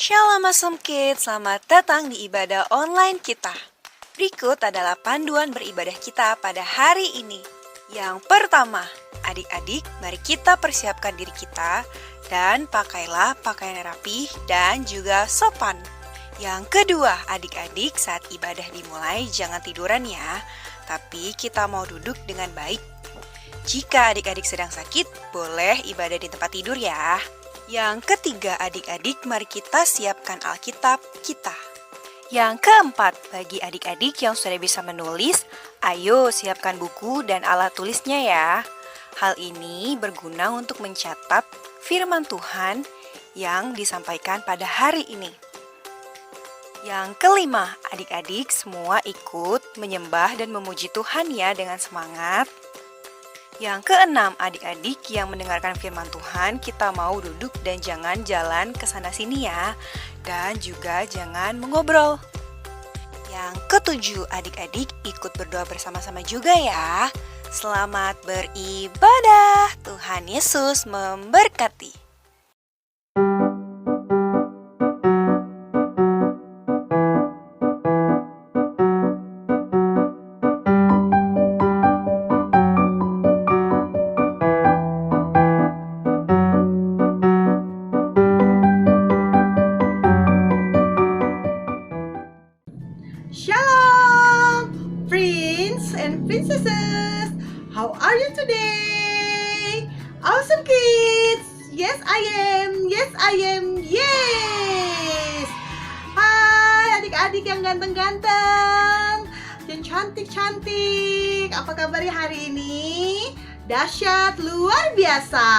Shalom Awesome Kids, selamat datang di ibadah online kita. Berikut adalah panduan beribadah kita pada hari ini. Yang pertama, adik-adik, mari kita persiapkan diri kita dan pakailah pakaian rapi dan juga sopan. Yang kedua, adik-adik, saat ibadah dimulai jangan tiduran ya, tapi kita mau duduk dengan baik. Jika adik-adik sedang sakit, boleh ibadah di tempat tidur ya. Yang ketiga, adik-adik, mari kita siapkan Alkitab kita. Yang keempat, bagi adik-adik yang sudah bisa menulis, ayo siapkan buku dan alat tulisnya ya. Hal ini berguna untuk mencatat firman Tuhan yang disampaikan pada hari ini. Yang kelima, adik-adik semua ikut menyembah dan memuji Tuhan ya dengan semangat. Yang keenam, adik-adik yang mendengarkan firman Tuhan, kita mau duduk dan jangan jalan ke sana sini ya. Dan juga jangan mengobrol. Yang ketujuh, adik-adik ikut berdoa bersama-sama juga ya. Selamat beribadah. Tuhan Yesus memberkati. Shalom, Prince and Princesses. How are you today? Awesome kids. Yes, I am. Yes, I am. Yes. Hai adik-adik yang ganteng-ganteng, yang cantik-cantik. Apa kabarnya hari ini? Dahsyat, luar biasa.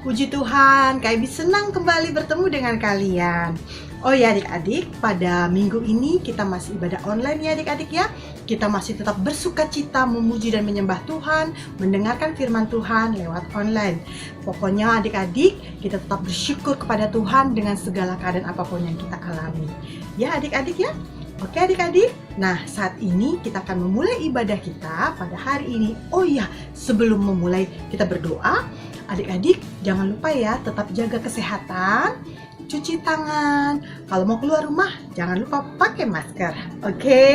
Puji Tuhan, kami senang kembali bertemu dengan kalian. Oh ya adik-adik, pada minggu ini kita masih ibadah online ya adik-adik ya. Kita masih tetap bersuka cita memuji dan menyembah Tuhan, mendengarkan firman Tuhan lewat online. Pokoknya adik-adik, kita tetap bersyukur kepada Tuhan dengan segala keadaan apapun yang kita alami. Ya adik-adik ya. Oke adik-adik, nah saat ini kita akan memulai ibadah kita pada hari ini. Oh ya, sebelum memulai kita berdoa, adik-adik jangan lupa ya tetap jaga kesehatan, cuci tangan, kalau mau keluar rumah jangan lupa pakai masker, oke?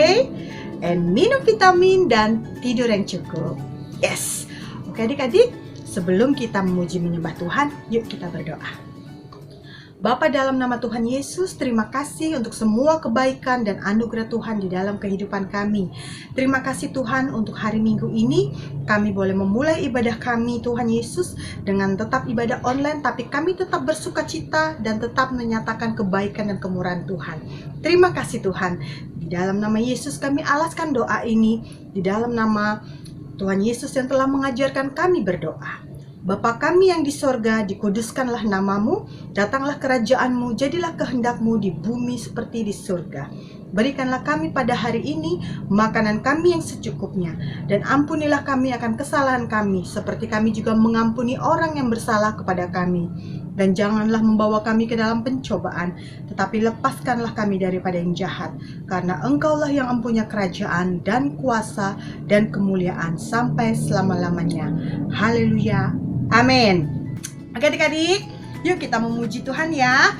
And minum vitamin dan tidur yang cukup. Yes, oke adik-adik, sebelum kita memuji menyembah Tuhan, yuk kita berdoa. Bapa, dalam nama Tuhan Yesus, terima kasih untuk semua kebaikan dan anugerah Tuhan di dalam kehidupan kami. Terima kasih Tuhan untuk hari Minggu ini, kami boleh memulai ibadah kami Tuhan Yesus dengan tetap ibadah online, tapi kami tetap bersuka cita dan tetap menyatakan kebaikan dan kemurahan Tuhan. Terima kasih Tuhan. Di dalam nama Yesus kami alaskan doa ini, di dalam nama Tuhan Yesus yang telah mengajarkan kami berdoa. Bapa kami yang di sorga, dikuduskanlah namamu, datanglah kerajaanmu, jadilah kehendakmu di bumi seperti di surga. Berikanlah kami pada hari ini makanan kami yang secukupnya, dan ampunilah kami akan kesalahan kami, seperti kami juga mengampuni orang yang bersalah kepada kami. Dan janganlah membawa kami ke dalam pencobaan, tetapi lepaskanlah kami daripada yang jahat, karena Engkaulah yang mempunyai kerajaan dan kuasa dan kemuliaan sampai selama-lamanya. Haleluya. Amin. Oke adik-adik, yuk kita memuji Tuhan ya.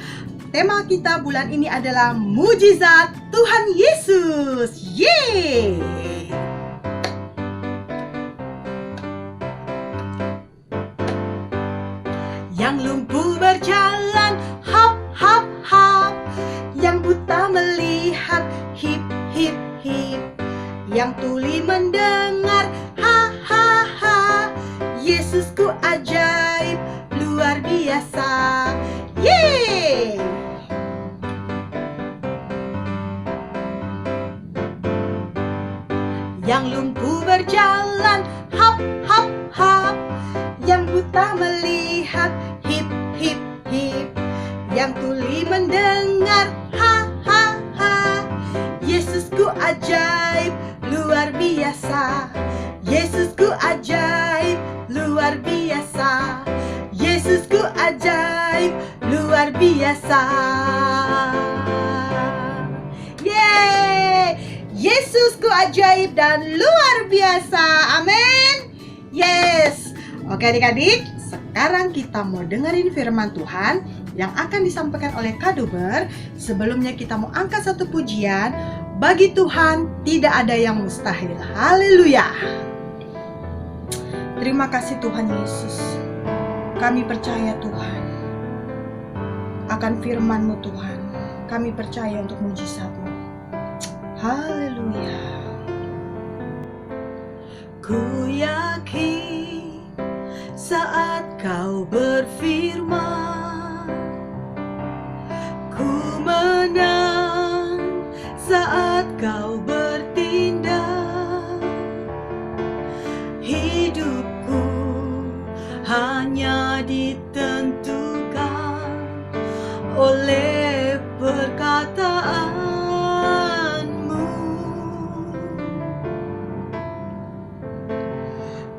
Tema kita bulan ini adalah mujizat Tuhan Yesus. Yeay! Yang lumpuh berjalan, hop hop hop. Yang buta melihat, hip hip hip. Yang tuli mendengar, ha ha ha. Yesusku ajaib, luar biasa. Yeay! Yang lumpuh berjalan, hop hop hop. Yang buta melihat, hip hip hip. Yang tuli mendengar, ha ha ha. Yesusku ajaib, luar biasa. Yesusku ajaib, luar biasa. Yesusku ajaib, luar biasa. Yeay! Yesusku ajaib dan luar biasa. Amin. Yes. Oke adik-adik, sekarang kita mau dengerin firman Tuhan yang akan disampaikan oleh Kaduber. Sebelumnya kita mau angkat satu pujian. Bagi Tuhan tidak ada yang mustahil. Haleluya. Terima kasih Tuhan Yesus. Kami percaya Tuhan akan firman-Mu Tuhan. Kami percaya untuk mujizat-Mu. Haleluya. Ku yakin saat Kau berfirman, ku menang saat Kau bertindak. Hidupku hanya ditentukan oleh perkataan-Mu.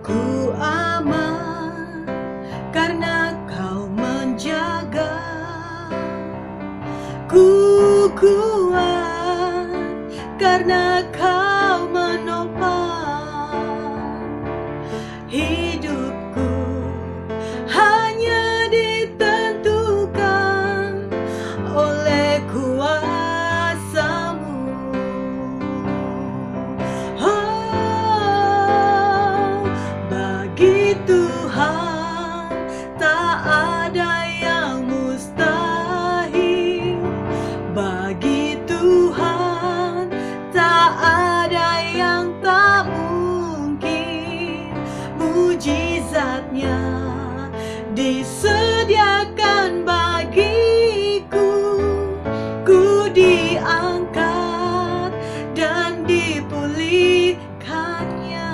Ku aman karena Kau menjaga. Ku kuat karena Kau menopang. Hidupku hanya ditentukan oleh kuasa-Mu. Oh, bagi Tuhan tak ada yang mustahil. Bagi Tuhan tak ada yang tak mungkin. Mujizatnya disediakan bagiku. Ku diangkat dan dipulihkannya.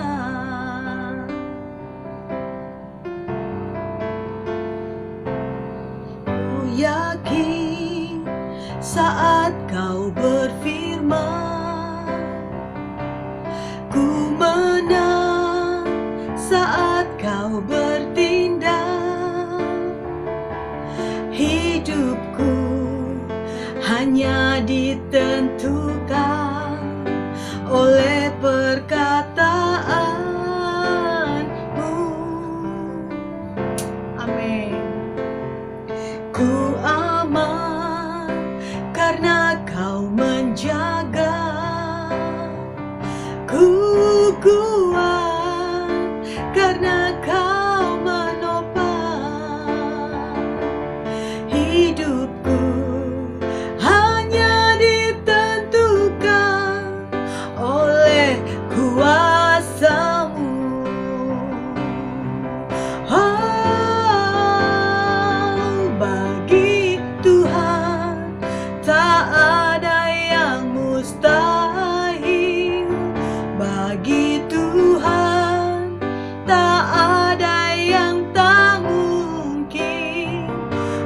Ku yakin saat Kau berfirman, ku menang saat Kau bertindak. Hidupku hanya ditentukan oleh perkataan-Mu. Amin. Ku aman karena Kau menjaga. Ku kuat karena Kau menopang. Hidupku hanya ditentukan oleh kuasa-Mu. Oh, bagi Tuhan tak ada yang mustahil. Bagi Tuhan tak ada yang tak mungkin.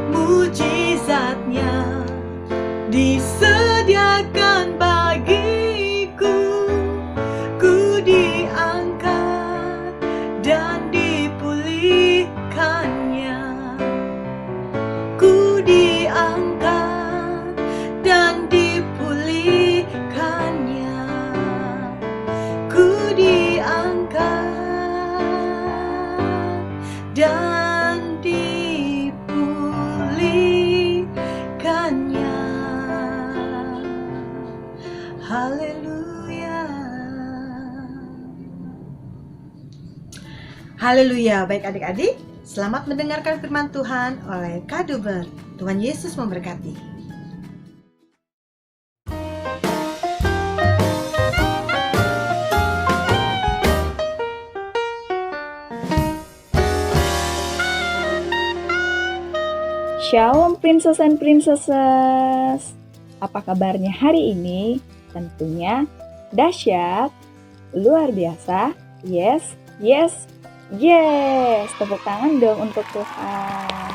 Mujizatnya disediakan bagiku. Ku diangkat dan dipulihkannya. Ku diangkat dan dipulihkannya. Ku diangkat dan dipulihkannya. Haleluya. Haleluya. Baik adik-adik, selamat mendengarkan firman Tuhan oleh Kaduber. Tuhan Yesus memberkati. Shalom Princess and Princesses. Apa kabarnya hari ini? Tentunya dahsyat, luar biasa. Yes, yes, yes. Tepuk tangan dong untuk Tuhan.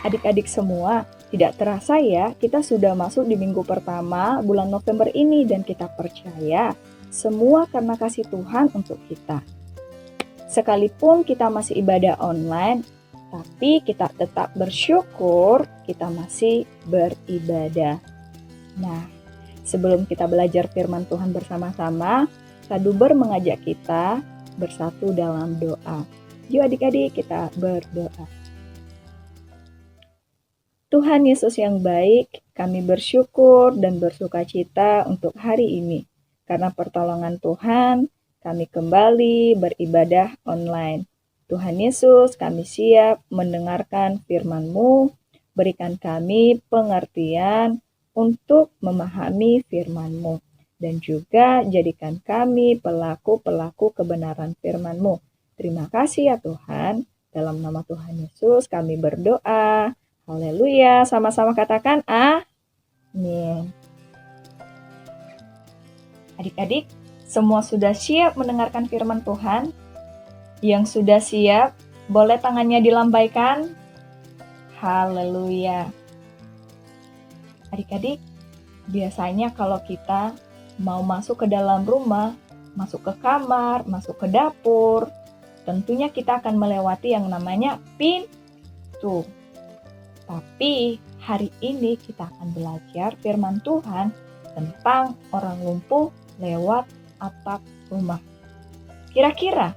Adik-adik semua, tidak terasa ya, kita sudah masuk di minggu pertama bulan November ini dan kita percaya semua karena kasih Tuhan untuk kita. Sekalipun kita masih ibadah online, tapi kita tetap bersyukur kita masih beribadah. Nah, sebelum kita belajar firman Tuhan bersama-sama, Kaduber mengajak kita bersatu dalam doa. Yuk adik-adik kita berdoa. Tuhan Yesus yang baik, kami bersyukur dan bersukacita untuk hari ini. Karena pertolongan Tuhan, kami kembali beribadah online. Tuhan Yesus, kami siap mendengarkan firman-Mu. Berikan kami pengertian untuk memahami firman-Mu. Dan juga jadikan kami pelaku-pelaku kebenaran firman-Mu. Terima kasih ya Tuhan. Dalam nama Tuhan Yesus kami berdoa. Haleluya. Sama-sama katakan amin. Adik-adik, semua sudah siap mendengarkan firman Tuhan? Yang sudah siap, boleh tangannya dilambaikan? Haleluya. Adik-adik, biasanya kalau kita mau masuk ke dalam rumah, masuk ke kamar, masuk ke dapur, tentunya kita akan melewati yang namanya pintu. Tapi hari ini kita akan belajar firman Tuhan tentang orang lumpuh lewat atap rumah. Kira-kira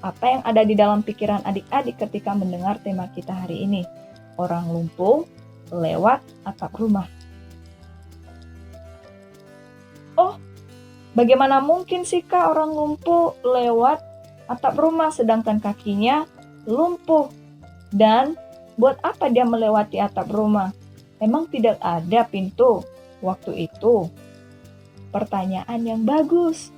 apa yang ada di dalam pikiran adik-adik ketika mendengar tema kita hari ini? Orang lumpuh lewat atap rumah. Oh, bagaimana mungkin sih Kak orang lumpuh lewat atap rumah sedangkan kakinya lumpuh? Dan buat apa dia melewati atap rumah? Emang tidak ada pintu waktu itu? Pertanyaan yang bagus.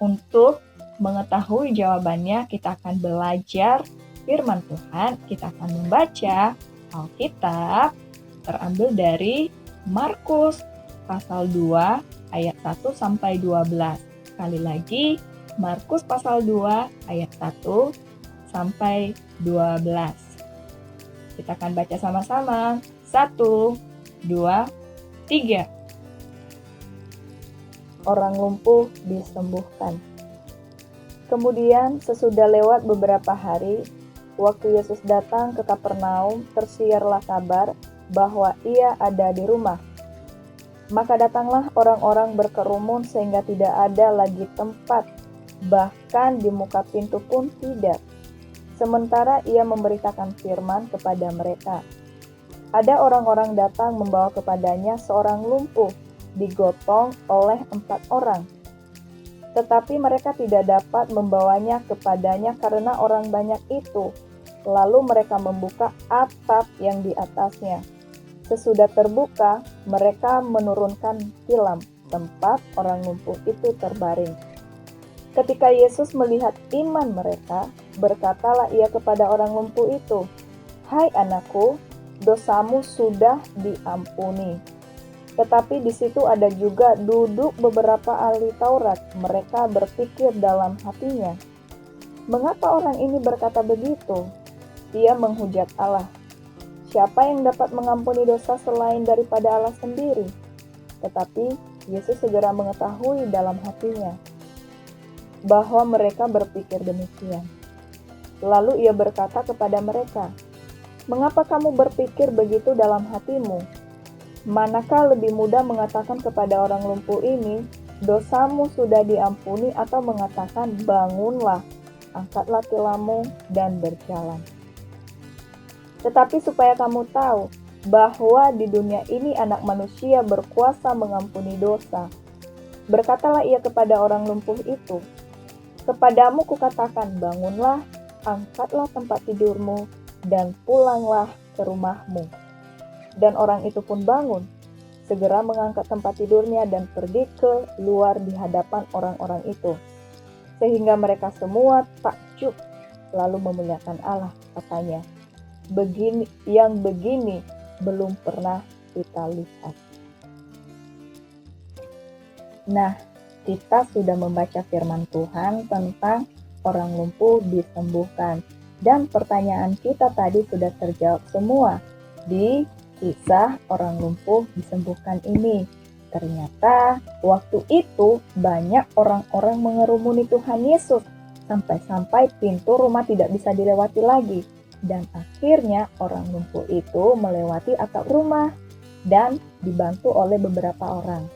Untuk mengetahui jawabannya, kita akan belajar firman Tuhan. Kita akan membaca Alkitab terambil dari Markus pasal 2 ayat 1 sampai 12. Sekali lagi, Markus pasal 2 ayat 1 sampai 12. Kita akan baca sama-sama. 1, 2, 3. Orang lumpuh disembuhkan. Kemudian sesudah lewat beberapa hari, waktu Yesus datang ke Kapernaum, tersiarlah kabar bahwa ia ada di rumah. Maka datanglah orang-orang berkerumun sehingga tidak ada lagi tempat, bahkan di muka pintu pun tidak. Sementara ia memberitakan firman kepada mereka. Ada orang-orang datang membawa kepadanya seorang lumpuh, digotong oleh 4 orang. Tetapi mereka tidak dapat membawanya kepadanya karena orang banyak itu. Lalu mereka membuka atap yang di atasnya. Sesudah terbuka, mereka menurunkan tilam tempat orang lumpuh itu terbaring. Ketika Yesus melihat iman mereka, berkatalah ia kepada orang lumpuh itu, "Hai anakku, dosamu sudah diampuni." Tetapi di situ ada juga duduk beberapa ahli Taurat. Mereka berpikir dalam hatinya, "Mengapa orang ini berkata begitu?" Ia menghujat Allah. Siapa yang dapat mengampuni dosa selain daripada Allah sendiri? Tetapi Yesus segera mengetahui dalam hatinya bahwa mereka berpikir demikian. Lalu ia berkata kepada mereka, "Mengapa kamu berpikir begitu dalam hatimu? Manakah lebih mudah mengatakan kepada orang lumpuh ini, 'Dosamu sudah diampuni,' atau mengatakan, 'Bangunlah, angkatlah tilammu dan berjalan'? Tetapi supaya kamu tahu bahwa di dunia ini Anak Manusia berkuasa mengampuni dosa." Berkatalah ia kepada orang lumpuh itu, "Kepadamu kukatakan, bangunlah, angkatlah tempat tidurmu, dan pulanglah ke rumahmu." Dan orang itu pun bangun, segera mengangkat tempat tidurnya dan pergi ke luar di hadapan orang-orang itu. Sehingga mereka semua takjub, lalu memuliakan Allah, katanya, begini belum pernah kita lihat." Nah, kita sudah membaca firman Tuhan tentang orang lumpuh disembuhkan. Dan pertanyaan kita tadi sudah terjawab semua di kisah orang lumpuh disembuhkan ini. Ternyata waktu itu banyak orang-orang mengerumuni Tuhan Yesus sampai-sampai pintu rumah tidak bisa dilewati lagi. Dan akhirnya orang lumpuh itu melewati atap rumah dan dibantu oleh beberapa orang.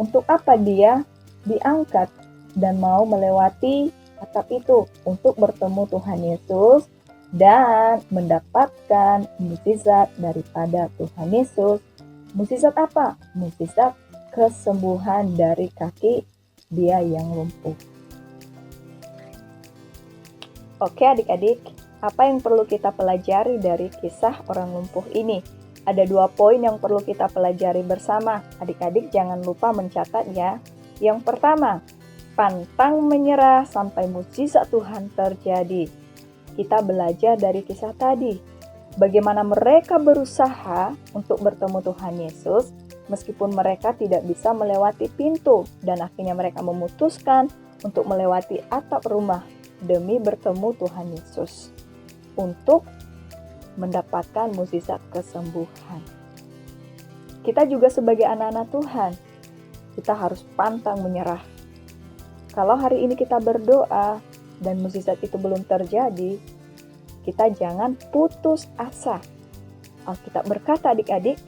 Untuk apa dia diangkat dan mau melewati atap itu? Untuk bertemu Tuhan Yesus dan mendapatkan mukjizat daripada Tuhan Yesus. Mukjizat apa? Mukjizat kesembuhan dari kaki dia yang lumpuh. Oke adik-adik, apa yang perlu kita pelajari dari kisah orang lumpuh ini? Ada 2 poin yang perlu kita pelajari bersama. Adik-adik jangan lupa mencatat ya. Yang pertama, pantang menyerah sampai mukjizat Tuhan terjadi. Kita belajar dari kisah tadi, bagaimana mereka berusaha untuk bertemu Tuhan Yesus, meskipun mereka tidak bisa melewati pintu, dan akhirnya mereka memutuskan untuk melewati atap rumah demi bertemu Tuhan Yesus, untuk mendapatkan mukjizat kesembuhan. Kita juga sebagai anak-anak Tuhan, kita harus pantang menyerah. Kalau hari ini kita berdoa, dan mukjizat itu belum terjadi, kita jangan putus asa. Alkitab berkata adik-adik,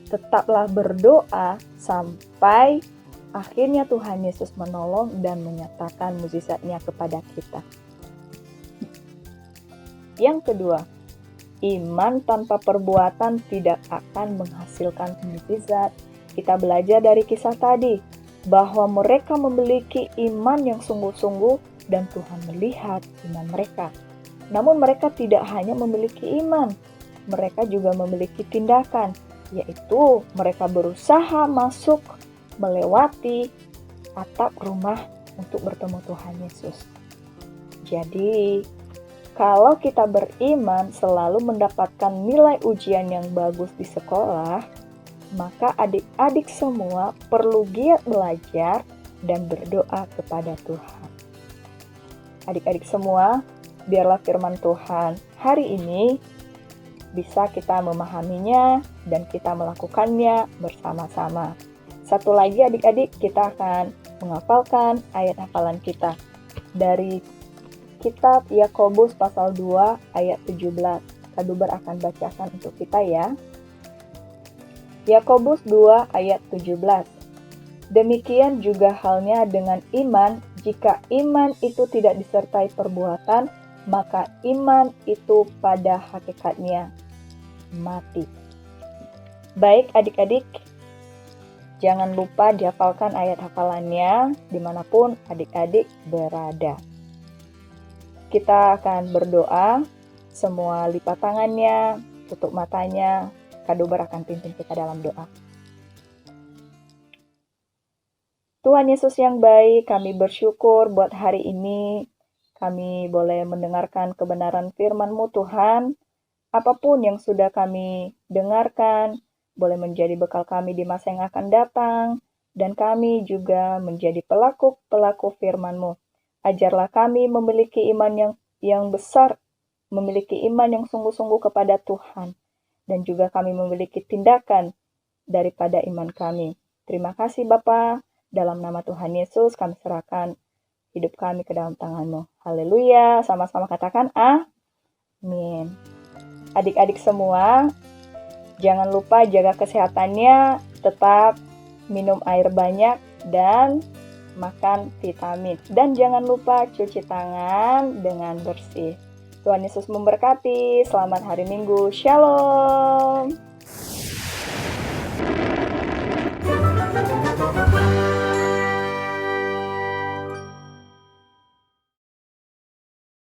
tetaplah berdoa sampai akhirnya Tuhan Yesus menolong dan menyatakan mukjizatnya kepada kita. Yang kedua, iman tanpa perbuatan tidak akan menghasilkan mukjizat. Kita belajar dari kisah tadi, bahwa mereka memiliki iman yang sungguh-sungguh dan Tuhan melihat iman mereka. Namun mereka tidak hanya memiliki iman, mereka juga memiliki tindakan, yaitu mereka berusaha masuk melewati atap rumah untuk bertemu Tuhan Yesus. Jadi, kalau kita beriman selalu mendapatkan nilai ujian yang bagus di sekolah, maka adik-adik semua perlu giat belajar dan berdoa kepada Tuhan. Adik-adik semua, biarlah firman Tuhan hari ini bisa kita memahaminya dan kita melakukannya bersama-sama. Satu lagi adik-adik, kita akan menghafalkan ayat hafalan kita dari kitab Yakobus pasal 2 ayat 17. Kaduber akan bacakan untuk kita ya. Yakobus 2 ayat 17. Demikian juga halnya dengan iman, jika iman itu tidak disertai perbuatan, maka iman itu pada hakikatnya mati. Baik adik-adik, jangan lupa dihafalkan ayat hafalannya dimanapun adik-adik berada. Kita akan berdoa, semua lipat tangannya, tutup matanya, Kaduber akan pimpin kita dalam doa. Tuhan Yesus yang baik, kami bersyukur buat hari ini. Kami boleh mendengarkan kebenaran firman-Mu Tuhan. Apapun yang sudah kami dengarkan, boleh menjadi bekal kami di masa yang akan datang. Dan kami juga menjadi pelaku-pelaku firman-Mu. Ajarlah kami memiliki iman yang besar, memiliki iman yang sungguh-sungguh kepada Tuhan. Dan juga kami memiliki tindakan daripada iman kami. Terima kasih Bapa. Dalam nama Tuhan Yesus kami serahkan hidup kami ke dalam tangan-Mu. Haleluya. Sama-sama katakan amin. Adik-adik semua, jangan lupa jaga kesehatannya, tetap minum air banyak dan makan vitamin. Dan jangan lupa cuci tangan dengan bersih. Tuhan Yesus memberkati. Selamat hari Minggu. Shalom.